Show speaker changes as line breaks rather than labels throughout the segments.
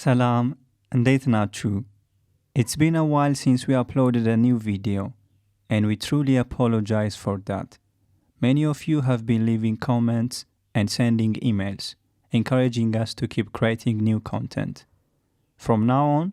ሰላም እንዴት ናችሁ? It's been a while since we uploaded a new video, and we truly apologize for that. Many of you have been leaving comments and sending emails, encouraging us to keep creating new content. From now on,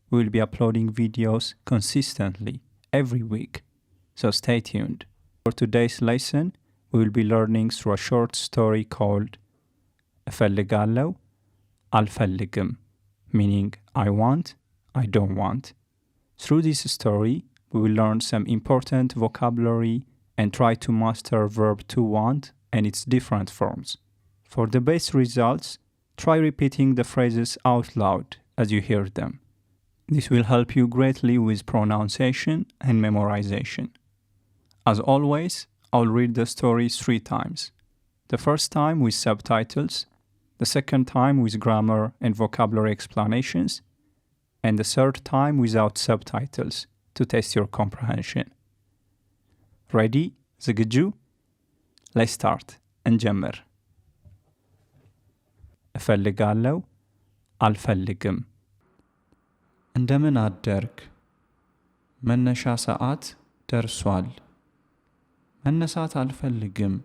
we will be uploading videos consistently every week, so stay tuned. For today's lesson, we will be learning through a short story called እፈልጋለሁ አልፈልግም, meaning I want, I don't want. Through this story, we will learn some important vocabulary and try to master verb to want and its different forms. For the best results, try repeating the phrases out loud as you hear them. This will help you greatly with pronunciation and memorization. As always, I'll read the story 3 times. The first time with subtitles, the second time with grammar and vocabulary explanations, and the third time without subtitles to test your comprehension. Ready? ዝግጁ? Let's start. እንጀምር። እፈልጋለሁ አልፈልግም። እንደምን አደርክ? መነሻ ሰዓት ደርሷል። መነሳት አልፈልግም።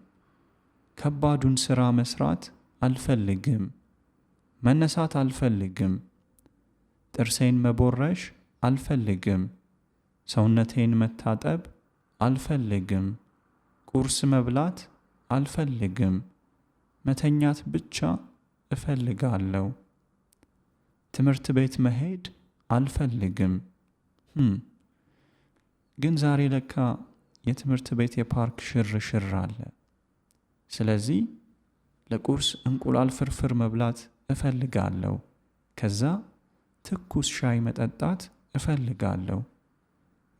ከባዱን ሥራ መስራት አልፈልግም። መነሳት አልፈልግም። ጥርሴን መቦረሽ አልፈልግም። ሰውነቴን መታጠብ አልፈልግም። ቁርስ መብላት አልፈልግም። መተኛት ብቻ እፈልጋለሁ። ትምህርት ቤት መሄድ አልፈልግም። ግን ዛሬ ለካ የትምህርት ቤት የፓርክ ሽርሽር አለ። ስለዚህ ለቁርስ እንቁላል ፍርፍር መብላት እፈልጋለሁ። ከዛ ትኩስ ሻይ መጠጣት እፈልጋለሁ።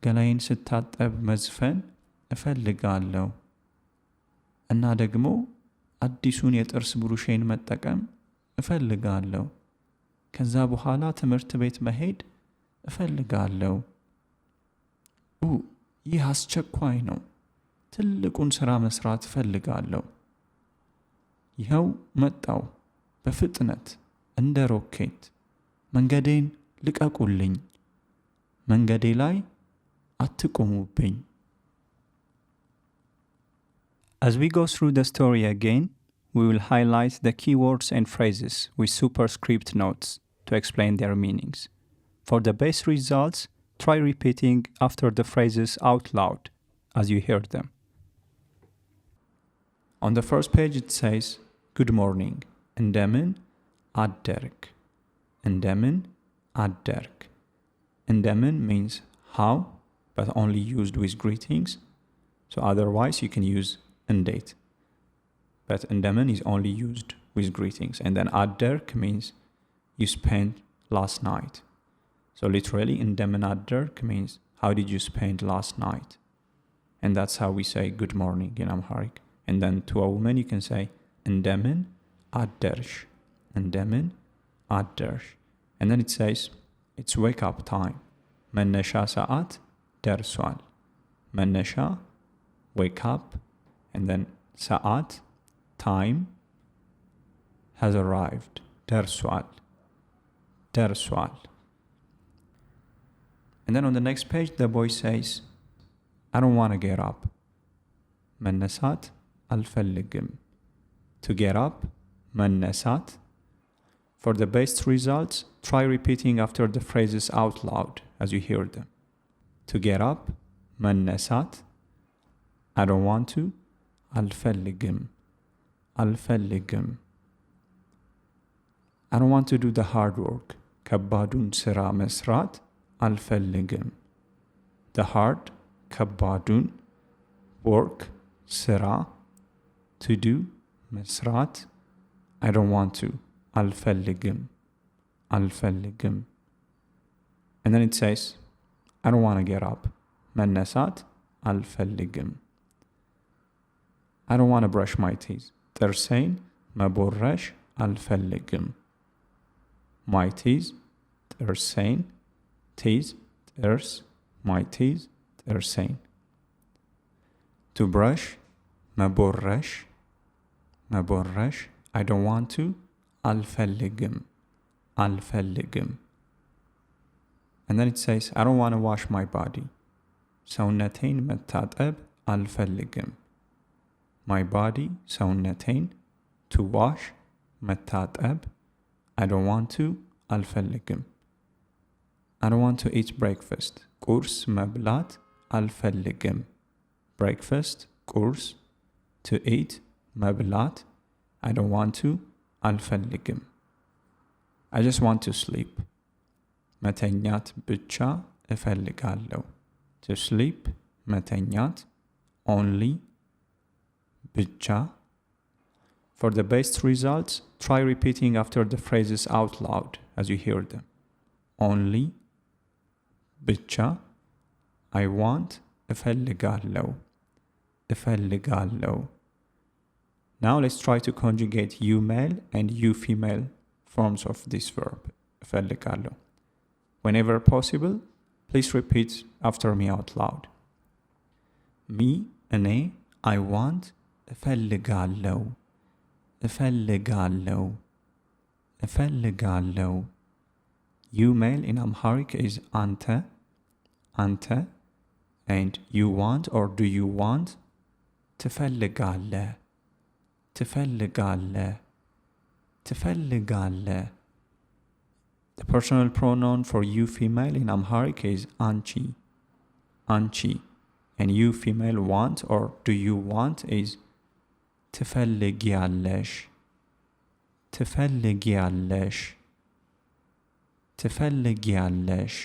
ገላዬን ስታጠብ መዝፈን እፈልጋለሁ። እና ደግሞ አዲሱን የጥርስ ብሩሼን መጠቀም እፈልጋለሁ። ከዛ በኋላ ትምህርት ቤት መሄድ እፈልጋለሁ። ይህ አስቸኳይ ነው። ትልቁን ሥራ መስራት እፈልጋለሁ። ይኸው መጣው በፍጥነት እንደ ሮኬት። መንገዴን ልቀቁልኝ። መንገዴ ላይ አትቆሙብኝ። As we go through the story again, we will highlight the keywords and phrases with superscript notes to explain their meanings. For the best results, try repeating after the phrases out loud as you hear them. On the first page it says, Good morning. እንደምን አደርክ? እንደምን አደርክ? እንደምን means how, but only used with greetings. So otherwise you can use እንዴት. But እንደምን is only used with greetings. And then አደርክ means you spent last night. So literally እንደምን አደርክ means how did you spend last night? And that's how we say good morning in Amharic. And then to a woman you can say እንደምን አደርሽ? እንደምን አደርሽ? And then it says it's wake up time. መነሻ ሰዓት ደርሷል። መነሻ wake up, and then ሰዓት time has arrived. ደርሷል ደርሷል. And then on the next page the boy says I don't want to get up. መነሳት አልፈልግም. To get up, መነሳት. For the best results, try repeating after the phrases out loud as you hear them. To get up, መነሳት. I don't want to, አልፈልግም. አልፈልግም. I don't want to do the hard work. ከባዱን ሥራ መስራት አልፈልግም. The hard, ከባዱን, work, ሥራ, to do, መስራት, I don't want to, አልፈልግም. አልፈልግም. And then it says, I don't want to get up. መነሳት አልፈልግም. I don't want to brush my teeth. ጥርሴን መቦረሽ አልፈልግም. My teeth, ጥርሴን, teeth, ጥርስ, my teeth, ጥርሴን. To brush, መቦረሽ መቦረሽ I don't want to, አልፈልግም. አልፈልግም. And then it says, I don't want to wash my body. ሰውነቴን መታጠብ አልፈልግም. My body, ሰውነቴን, to wash, መታጠብ, I don't want to, አልፈልግም. I don't want to eat breakfast. ቁርስ መብላት አልፈልግም. Breakfast, ቁርስ, to eat, መብላት, I don't want to, አልፈልግም. I just want to sleep. መተኛት ብቻ እፈልጋለሁ. To sleep, መተኛት, only, ብቻ. For the best results, try repeating after the phrases out loud as you hear them. Only, ብቻ, I want, እፈልጋለሁ, እፈልጋለሁ. Now let's try to conjugate you male and you female forms of this verb, እፈልጋለሁ. Whenever possible, please repeat after me out loud. Me, እኔ, I want, እፈልጋለሁ, እፈልጋለሁ, እፈልጋለሁ. You male in Amharic is አንተ, አንተ, and you want or do you want, ትፈልጋለህ, ትፈልጋለህ, ትፈልጋለህ. The personal pronoun for you female in Amharic is አንቺ, አንቺ, and you female want or do you want is ትፈልጊያለሽ, ትፈልጊያለሽ, ትፈልጊያለሽ.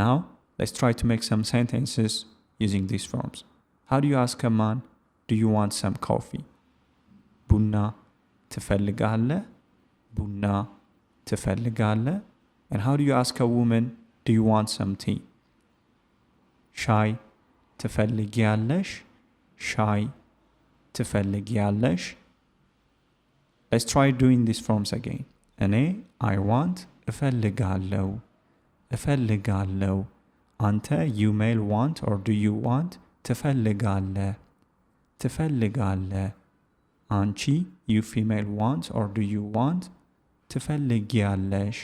Now, let's try to make some sentences using these forms. How do you ask a man, do you want some coffee? ቡና ትፈልጋለህ? ቡና ትፈልጋለህ? And how do you ask a woman, do you want some tea? ሻይ ትፈልጊያለሽ? ሻይ ትፈልጊያለሽ? Let's try doing these forms again. እኔ I want እፈልጋለሁ, እፈልጋለሁ. አንተ you male want or do you want ትፈልጋለህ, ትፈልጋለህ. አንቺ you female want or do you want ትፈልጊያለሽ,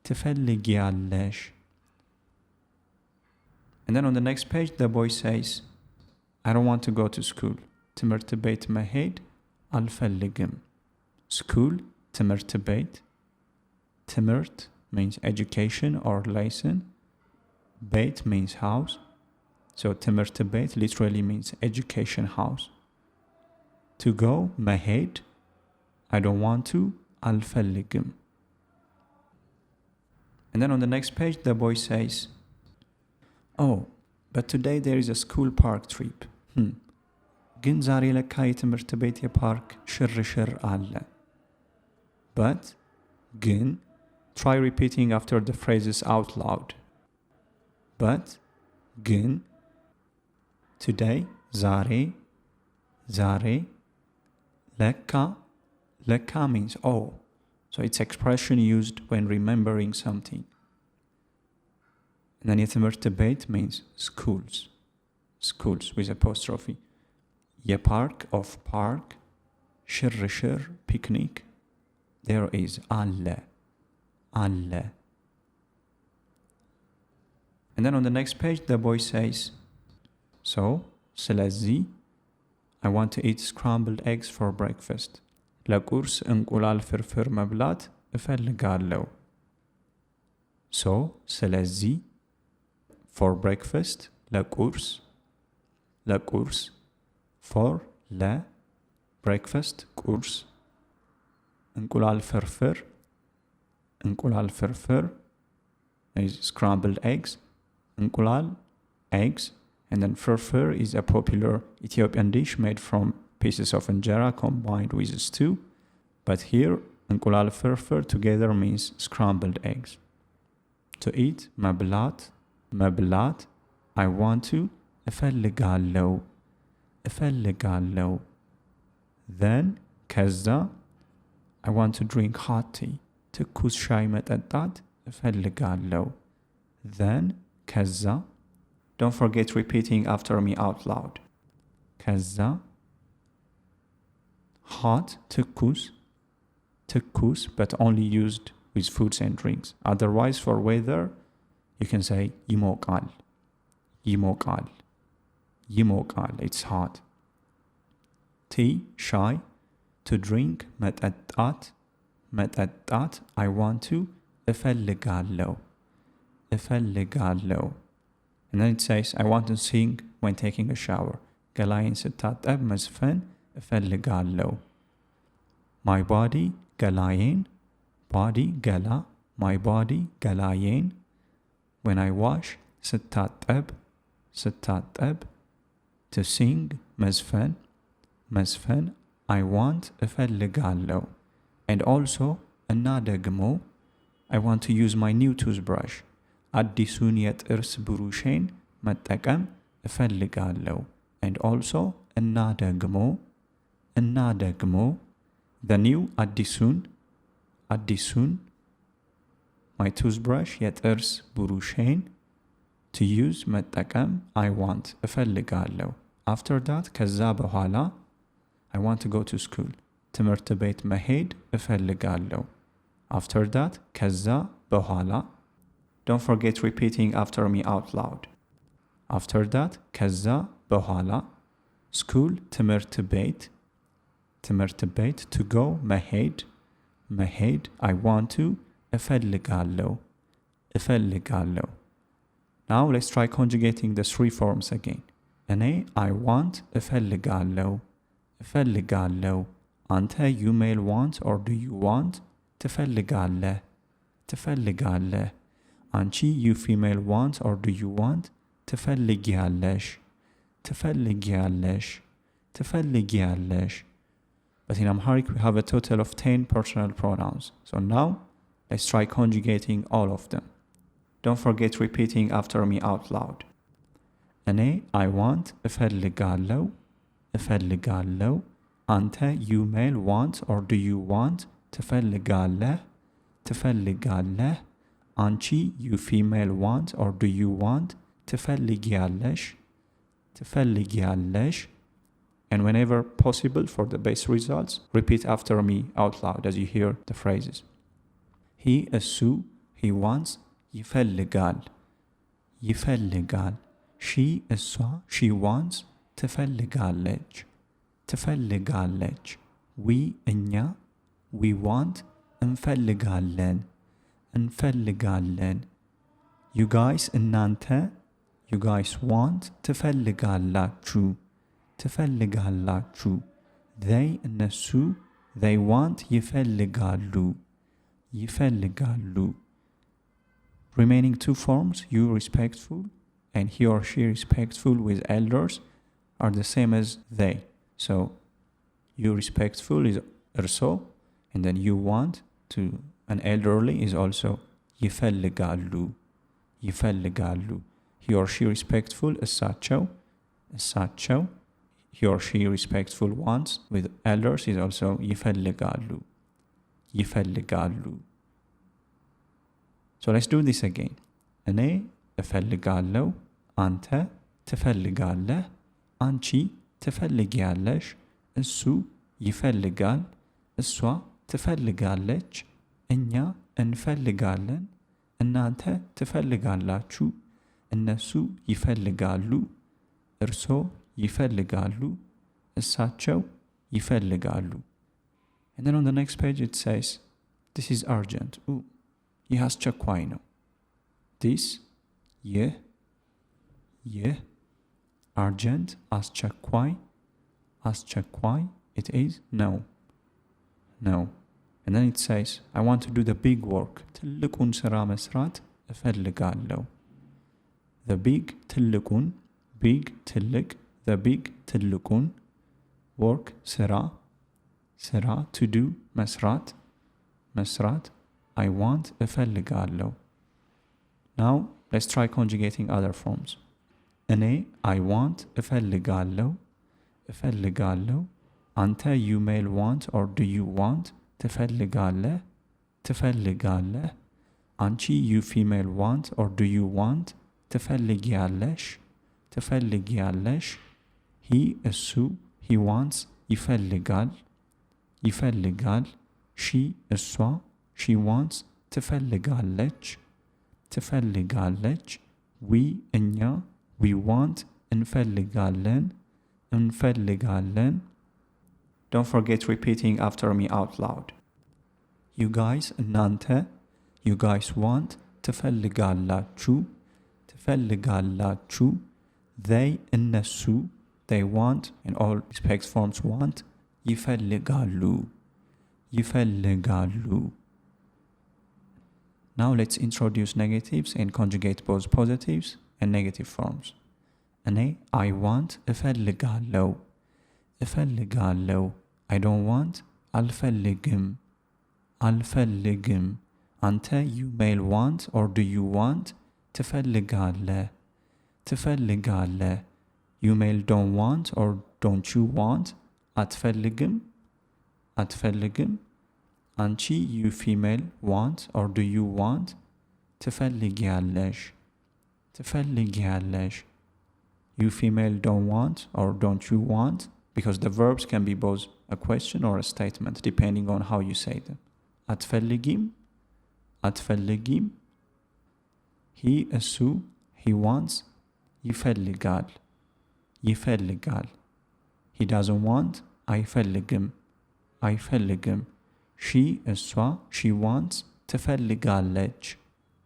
ትፈልጊያለሽ. And then on the next page the boy says, I don't want to go to school. ትምህርት ቤት መሄድ አልፈልግም. School, ትምህርት ቤት. ትምህርት means education or lesson. ቤት means house. So ትምህርት ቤት literally means education house. To go, መሄድ. I don't want to, አልፈልግም. And then on the next page the boy says, oh, but today there is a school park trip. ግን ዛሬ ለካ የትምህርት ቤት የፓርክ ሽርሽር አለ. But, ግን, try repeating after the phrases out loud. But, ግን, today, ዛሬ, ዛሬ, ለካ, ለካ means oh. So it's expression used when remembering something. And then የትምህርት ቤት means schools. Schools with apostrophe. የፓርክ of park, ሽርሽር, picnic. There is አለ, አለ. And then on the next page the boy says, so, ስለዚህ, I want to eat scrambled eggs for breakfast. ለቁርስ እንቁላል ፍርፍር መብላት እፈልጋለሁ. So, ስለዚህ, for breakfast, ለቁርስ, ለቁርስ, for, ለ, breakfast, ቁርስ, እንቁላል ፍርፍር, እንቁላል ፍርፍር is scrambled eggs, እንቁላል, eggs, and then ፍርፍር is a popular Ethiopian dish made from pieces of injera combined with stew, but here እንቁላል ፍርፍር together means scrambled eggs. To eat, መብላት, መብላት, I want to, እፈልጋለሁ, እፈልጋለሁ. Then, ከዛ, I want to drink hot tea. ትኩስ ሻይ መጠጣት እፈልጋለሁ. Then, ከዛ. Don't forget repeating after me out loud. ከዛ. Hot, ትኩስ. ትኩስ, but only used with foods and drinks. Otherwise, for weather, you can say ይሞቃል, ይሞቃል, ይሞቃል. It's hot. Tea, shy, to drink, መጠጣት, መጠጣት. I want to, እፈልጋለሁ, እፈልጋለሁ. And then it says, I want to sing when taking a shower. ገላዬን ስታጠብ መዝፈን እፈልጋለሁ. My body, ገላዬን, body, ገላ, my body, ገላዬን. When I wash, ስታጠብ, ስታጠብ. To sing, መዝፈን, መዝፈን. I want, እፈልጋለሁ. And also, እና ደግሞ, I want to use my new toothbrush. አዲሱን የጥርስ ብሩሼን መጠቀም እፈልጋለሁ. And also, እና ደግሞ, እና ደግሞ. The new, አዲሱን, አዲሱን. My toothbrush, የጥርስ ብሩሼን. To use, መጠቀም. I want, እፈልጋለሁ. After that, ከዛ በኋላ, I want to go to school. ትምህርት ቤት መሄድ እፈልጋለሁ. After that, ከዛ በኋላ. Don't forget repeating after me out loud. After that, ከዛ በኋላ. School, ትምህርት ቤት, ትምህርት ቤት. To go, መሄድ, መሄድ. I want to, እፈልጋለሁ, እፈልጋለሁ. Now let's try conjugating the three forms again. እኔ I want, እፈልጋለሁ, እፈልጋለሁ. አንተ you male want or do you want, ትፈልጋለህ, ትፈልጋለህ. አንቺ you female want or do you want, ትፈልጊያለሽ, ትፈልጊያለሽ, ትፈልጊያለሽ. But in Amharic we have a total of 10 personal pronouns. So now let's try conjugating all of them. Don't forget repeating after me out loud. እኔ I want, እፈልጋለሁ, እፈልጋለሁ. አንተ you male want or do you want, ትፈልጋለህ, ትፈልጋለህ. አንቺ you female want or do you want, ትፈልጊያለሽ, ትፈልጊያለሽ. And whenever possible for the best results, repeat after me out loud as you hear the phrases. He, እሱ, he wants, ይፈልጋል, ይፈልጋል. She, እሷ, she wants, ትፈልጋለች, ትፈልጋለች. We, እኛ, we want, እንፈልጋለን, እንፈልጋለን. You guys, እናንተ, you guys want, ትፈልጋላችሁ, ትፈልጋላችሁ. They, እነሱ, they want, ይፈልጋሉ, ይፈልጋሉ. Remaining two forms, you respectful and he or she respectful with elders, are the same as they. So you respectful is እርሶ, and then you want to an elderly is also ይፈልጋሉ, ይፈልጋሉ. He or she respectful እሳቸው, እሳቸው. He or she respectful wants with elders is also ይፈልጋሉ, ይፈልጋሉ. So let's do this again. እኔ እፈልጋለሁ, አንተ ትፈልጋለህ, አንቺ ትፈልጊያለሽ, እሱ ይፈልጋል፣ እሷ ትፈልጋለች፣ እኛ እንፈልጋለን፣ እናንተ ትፈልጋላችሁ፣ እነሱ ይፈልጋሉ፣ እርሶ ይፈልጋሉ፣ እሳቸው ይፈልጋሉ. And then on the next page it says, this is urgent. ይህ አስቸኳይ ነው. This, ይህ, ይህ. Urgent, አስቸኳይ, አስቸኳይ. It is no, no. And then it says, I want to do the big work. ትልቁን ስራ መስራት እፈልጋለሁ. The big, ትልቁን, big, ትልቅ, the big, ትልቁን, work, ስራ, ስራ, to do, መስራት, መስራት. I want, እፈልጋለሁ. Now, let's try conjugating other forms. እኔ I want, እፈልጋለሁ, እፈልጋለሁ. አንተ you male want or do you want, ትፈልጋለህ፣ ትፈልጋለህ። አንቺ you female want or do you want, ትፈልጊያለሽ፣ ትፈልጊያለሽ። he እሱ he wants ይፈልጋል፣ ይፈልጋል። she እሷ she wants ትፈልጋለች ትፈልጋለች we እኛ we want እንፈልጋለን እንፈልጋለን Don't forget repeating after me out loud. You guys እናንተ you guys want ትፈልጋላችሁ ትፈልጋላችሁ they እነሱ they want in all respects forms want ይፈልጋሉ ይፈልጋሉ Now let's introduce negatives and conjugate both positives and negative forms. እኔ I want እፈልጋለሁ እፈልጋለሁ I don't want አልፈልግም አልፈልግም አንተ you may want or do you want ትፈልጋለህ ትፈልጋለህ you may don't want or don't you want አትፈልግም አትፈልግም አንቺ you female want or do you want ትፈልጊያለሽ ትፈልጊያለሽ you female don't want or don't you want because the verbs can be both a question or a statement depending on how you say them አትፈልጊም አትፈልጊም he እሱ he wants ይፈልጋል ይፈልጋል he doesn't want አይፈልግም አይፈልግም she እሷ she wants ትፈልጋለች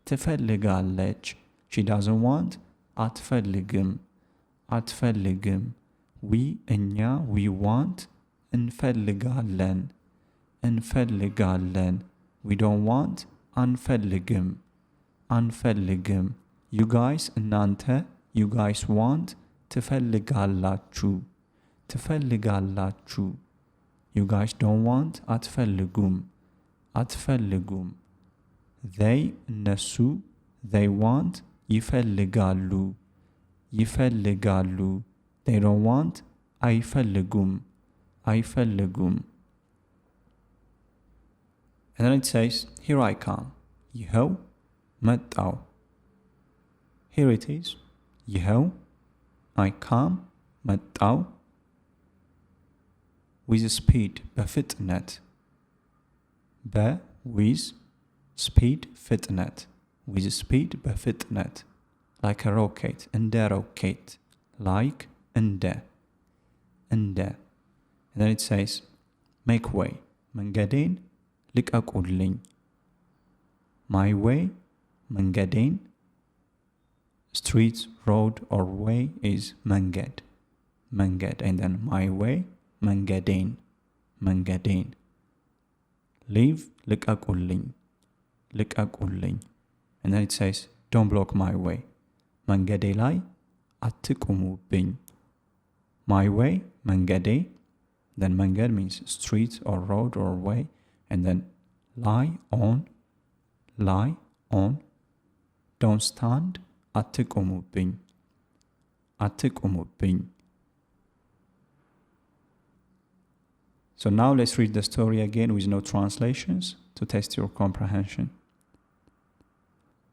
ትፈልጋለች she doesn't want አትፈልግም አትፈልግም we እኛ we want እንፈልጋለን እንፈልጋለን we don't want አንፈልግም አንፈልግም you guys እናንተ you guys want ትፈልጋላችሁ ትፈልጋላችሁ you guys don't want አትፈልጉም አትፈልጉም they እነሱ they want ይፈልጋሉ ይፈልጋሉ they don't want አይፈልጉም አይፈልጉም And then it says, here I come. ይኸው መጣው. Here it is. ይኸው I come መጣው. With speed በፍጥነት with speed ፍጥነት with speed በፍጥነት like a rocket እንደ rocket like እንደ and then it says make way መንገዴን ልቀቁልኝ my way መንገዴን street road or way is መንገድ and then my way መንገዴን leave ልቀቁልኝ and then it says don't block my way መንገዴ ላይ አትቁሙብኝ my way መንገዴ then መንገድ means street or road or way and then lie on don't stand አትቁሙብኝ So now let's read the story again with no translations to test your comprehension.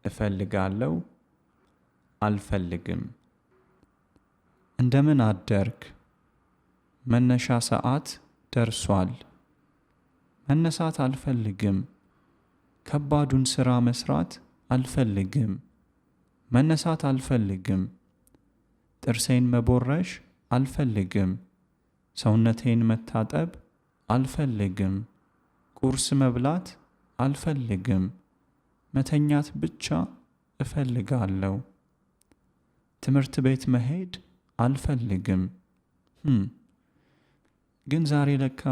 እፈልጋለሁ አልፈልግም እንደምን አደርክ መነሻ ሰዓት ደርሷል መነሳት አልፈልግም ከባዱን ሥራ መስራት አልፈልግም መነሳት አልፈልግም ጥርሴን መቦረሽ አልፈልግም ሰውነቴን መታጠብ አልፈልግም ቁርስ መብላት አልፈልግም መተኛት ብቻ እፈልጋለሁ ትምህርት ቤት መሄድ አልፈልግም ግን ዛሬ ለካ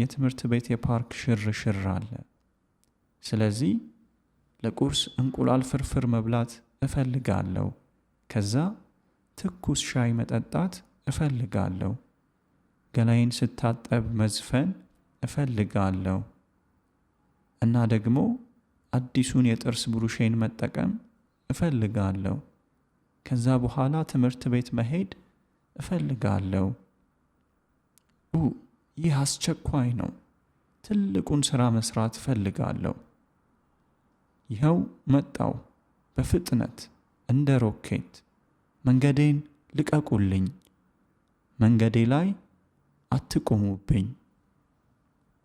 የትምህርት ቤት የፓርክ ሽርሽር አለ ስለዚህ ለቁርስ እንቁላል ፍርፍር መብላት እፈልጋለሁ ከዛ ትኩስ ሻይ መጠጣት እፈልጋለሁ ገላዬን ስታጠብ መዝፈን እፈልጋለሁ እና ደግሞ አዲሱን የጥርስ ብሩሼን መጠቀም እፈልጋለሁ ከዛ በኋላ ትምህርት ቤት መሄድ እፈልጋለሁ ይህ አስቸኳይ ነው ትልቁን ሥራ መስራት እፈልጋለሁ ይኸው መጣው በፍጥነት እንደ ሮኬት መንገዴን ልቀቁልኝ መንገዴ ላይ አትቆሙብኝ